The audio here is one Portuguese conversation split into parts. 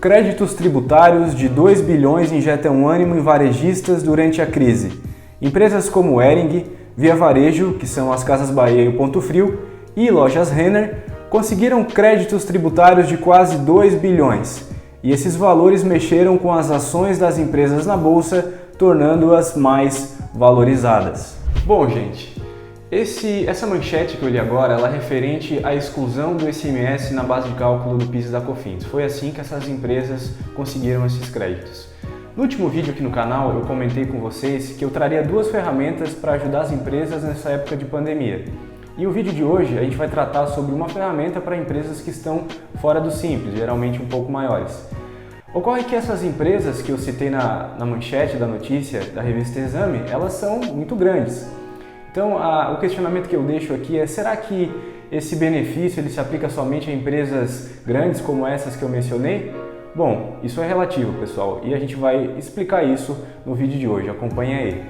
Créditos tributários de 2 bilhões injetam ânimo em varejistas durante a crise. Empresas como Hering, Via Varejo, que são as Casas Bahia e o Ponto Frio, e Lojas Renner conseguiram créditos tributários de quase 2 bilhões. E esses valores mexeram com as ações das empresas na bolsa, tornando-as mais valorizadas. Bom, gente, essa manchete que eu li agora, ela é referente à exclusão do ICMS na base de cálculo do PIS e da COFINS. Foi assim que essas empresas conseguiram esses créditos. No último vídeo aqui no canal, eu comentei com vocês que eu traria 2 ferramentas para ajudar as empresas nessa época de pandemia. E o vídeo de hoje a gente vai tratar sobre uma ferramenta para empresas que estão fora do Simples, geralmente um pouco maiores. Ocorre que essas empresas que eu citei na manchete da notícia da revista Exame, elas são muito grandes. Então, o questionamento que eu deixo aqui é: será que esse benefício ele se aplica somente a empresas grandes como essas que eu mencionei? Bom, isso é relativo, pessoal, e a gente vai explicar isso no vídeo de hoje. Acompanhe aí.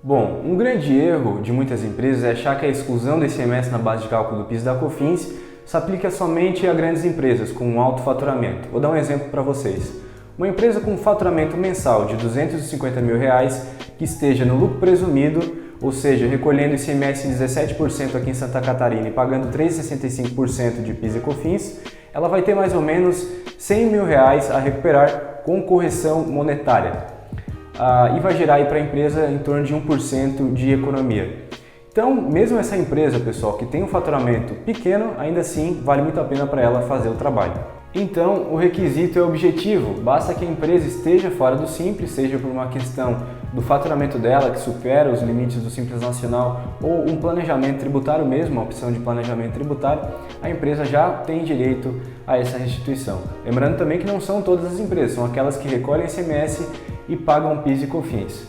Bom, um grande erro de muitas empresas é achar que a exclusão do ICMS na base de cálculo do PIS e da COFINS se aplica somente a grandes empresas com um alto faturamento. Vou dar um exemplo para vocês. Uma empresa com um faturamento mensal de R$250 mil que esteja no lucro presumido, ou seja, recolhendo ICMS em 17% aqui em Santa Catarina e pagando 3,65% de PIS e COFINS, ela vai ter mais ou menos R$100 mil a recuperar com correção monetária. E vai gerar para a empresa em torno de 1% de economia. Então, mesmo essa empresa, pessoal, que tem um faturamento pequeno, ainda assim vale muito a pena para ela fazer o trabalho. Então, o requisito é objetivo, basta que a empresa esteja fora do Simples, seja por uma questão do faturamento dela, que supera os limites do Simples Nacional, ou um planejamento tributário mesmo, uma opção de planejamento tributário, a empresa já tem direito a essa restituição. Lembrando também que não são todas as empresas, são aquelas que recolhem ICMS e pagam PIS e COFINS.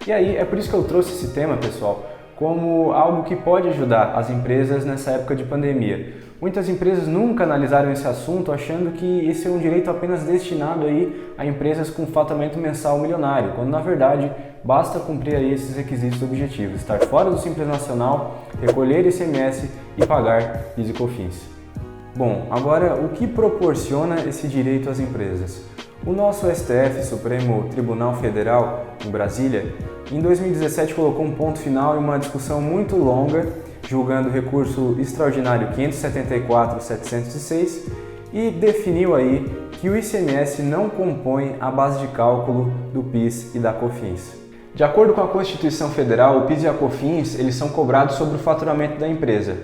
E aí, é por isso que eu trouxe esse tema, pessoal, como algo que pode ajudar as empresas nessa época de pandemia. Muitas empresas nunca analisaram esse assunto achando que esse é um direito apenas destinado aí a empresas com faturamento mensal milionário, quando na verdade basta cumprir aí esses requisitos objetivos: estar fora do Simples Nacional, recolher ICMS e pagar PIS e COFINS. Bom, agora o que proporciona esse direito às empresas? O nosso STF, Supremo Tribunal Federal, em Brasília, em 2017 colocou um ponto final em uma discussão muito longa, julgando o recurso extraordinário 574-706 e definiu aí que o ICMS não compõe a base de cálculo do PIS e da COFINS. De acordo com a Constituição Federal, o PIS e a COFINS eles são cobrados sobre o faturamento da empresa.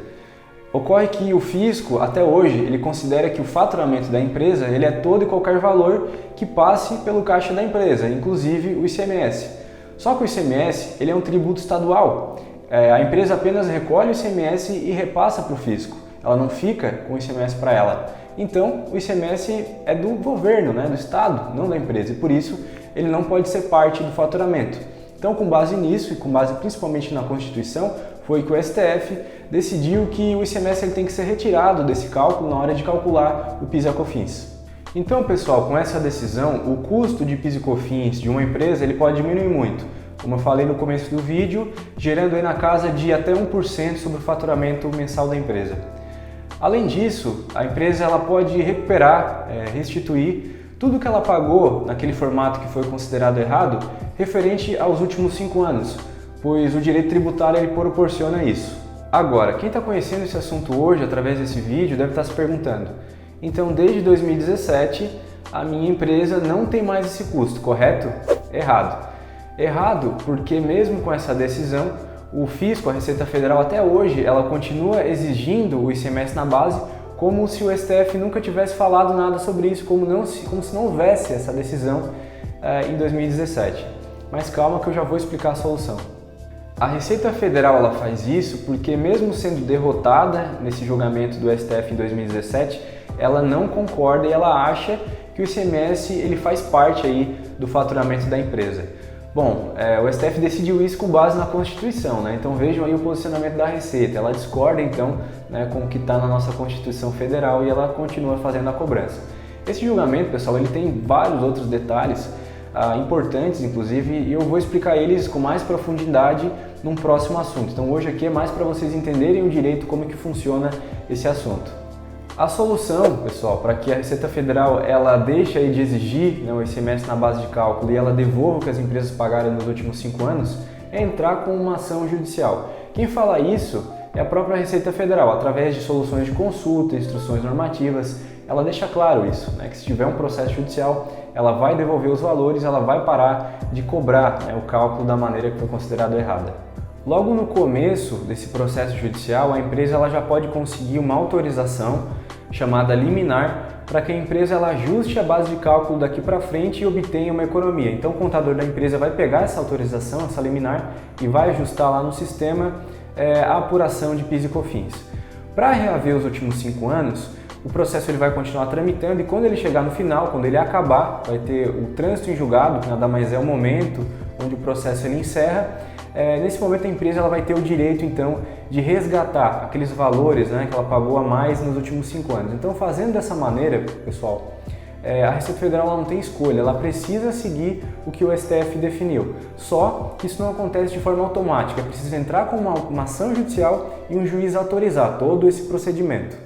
Ocorre que o fisco, até hoje, ele considera que o faturamento da empresa ele é todo e qualquer valor que passe pelo caixa da empresa, inclusive o ICMS. Só que o ICMS ele é um tributo estadual. A empresa apenas recolhe o ICMS e repassa para o fisco. Ela não fica com o ICMS para ela. Então, o ICMS é do governo, do estado, não da empresa. E por isso, ele não pode ser parte do faturamento. Então, com base nisso e com base principalmente na Constituição, foi que o STF decidiu que o ICMS ele tem que ser retirado desse cálculo na hora de calcular o PIS e a COFINS. Então, pessoal, com essa decisão, o custo de PIS e COFINS de uma empresa ele pode diminuir muito. Como eu falei no começo do vídeo, gerando aí na casa de até 1% sobre o faturamento mensal da empresa. Além disso, a empresa ela pode recuperar, restituir tudo que ela pagou naquele formato que foi considerado errado, referente aos últimos 5 anos, pois o direito tributário ele proporciona isso. Agora, quem está conhecendo esse assunto hoje através desse vídeo deve estar se perguntando: então desde 2017 a minha empresa não tem mais esse custo, correto? Errado. Errado porque mesmo com essa decisão, o fisco, a Receita Federal até hoje, ela continua exigindo o ICMS na base, como se o STF nunca tivesse falado nada sobre isso, como se não houvesse essa decisão em 2017. Mas calma que eu já vou explicar a solução. A Receita Federal ela faz isso porque mesmo sendo derrotada nesse julgamento do STF em 2017, ela não concorda e ela acha que o ICMS ele faz parte aí do faturamento da empresa. Bom, o STF decidiu isso com base na Constituição, né? Então vejam aí o posicionamento da Receita. Ela discorda então, com o que está na nossa Constituição Federal e ela continua fazendo a cobrança. Esse julgamento, pessoal, ele tem vários outros detalhes importantes, inclusive, e eu vou explicar eles com mais profundidade num próximo assunto. Então hoje aqui é mais para vocês entenderem o direito, como que funciona esse assunto. A solução, pessoal, para que a Receita Federal ela deixe aí de exigir, né, o ICMS na base de cálculo e ela devolva o que as empresas pagaram nos últimos 5 anos, é entrar com uma ação judicial. Quem fala isso é a própria Receita Federal, através de soluções de consulta, instruções normativas. Ela deixa claro isso, né, que se tiver um processo judicial, ela vai devolver os valores, ela vai parar de cobrar, né, o cálculo da maneira que foi considerado errada. Logo no começo desse processo judicial, a empresa ela já pode conseguir uma autorização chamada liminar para que a empresa ela ajuste a base de cálculo daqui para frente e obtenha uma economia. Então o contador da empresa vai pegar essa autorização, essa liminar, e vai ajustar lá no sistema a apuração de PIS e COFINS. Para reaver os últimos 5 anos, o processo ele vai continuar tramitando e quando ele chegar no final, quando ele acabar, vai ter o trânsito em julgado, que nada mais é o momento onde o processo ele encerra. Nesse momento a empresa ela vai ter o direito então de resgatar aqueles valores, né, que ela pagou a mais nos últimos 5 anos. Então fazendo dessa maneira, pessoal, a Receita Federal ela não tem escolha, ela precisa seguir o que o STF definiu. Só que isso não acontece de forma automática, é preciso entrar com uma ação judicial e um juiz autorizar todo esse procedimento.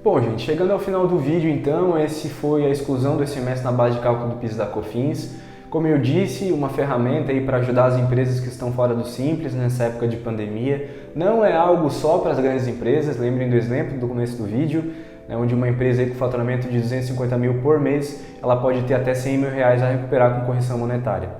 Bom, gente, chegando ao final do vídeo então, esse foi a exclusão do ICMS na base de cálculo do PIS e da COFINS. Como eu disse, uma ferramenta aí para ajudar as empresas que estão fora do Simples nessa época de pandemia. Não é algo só para as grandes empresas, lembrem do exemplo do começo do vídeo, né, onde uma empresa aí com faturamento de 250 mil por mês, ela pode ter até 100 mil reais a recuperar com correção monetária.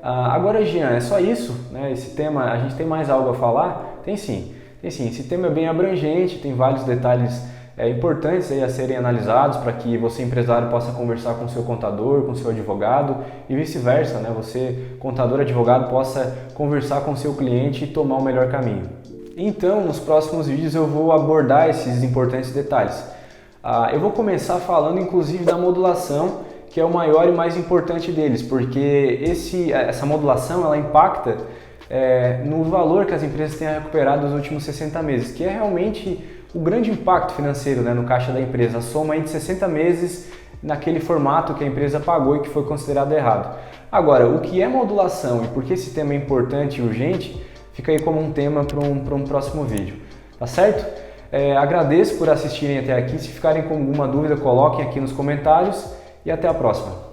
Agora, Jean, é só isso? Né? Esse tema, a gente tem mais algo a falar? Tem sim. Esse tema é bem abrangente, tem vários detalhes importantes aí a serem analisados para que você, empresário, possa conversar com o seu contador, com o seu advogado e vice-versa, né? Você, contador, advogado, possa conversar com o seu cliente e tomar o melhor caminho. Então, nos próximos vídeos eu vou abordar esses importantes detalhes. Eu vou começar falando inclusive da modulação, que é o maior e mais importante deles, porque essa modulação ela impacta no valor que as empresas têm a recuperar dos últimos 60 meses, que é realmente o grande impacto financeiro, né, no caixa da empresa, a soma aí de 60 meses naquele formato que a empresa pagou e que foi considerado errado. Agora, o que é modulação e por que esse tema é importante e urgente, fica aí como um tema para um próximo vídeo, tá certo? Agradeço por assistirem até aqui, se ficarem com alguma dúvida, coloquem aqui nos comentários e até a próxima.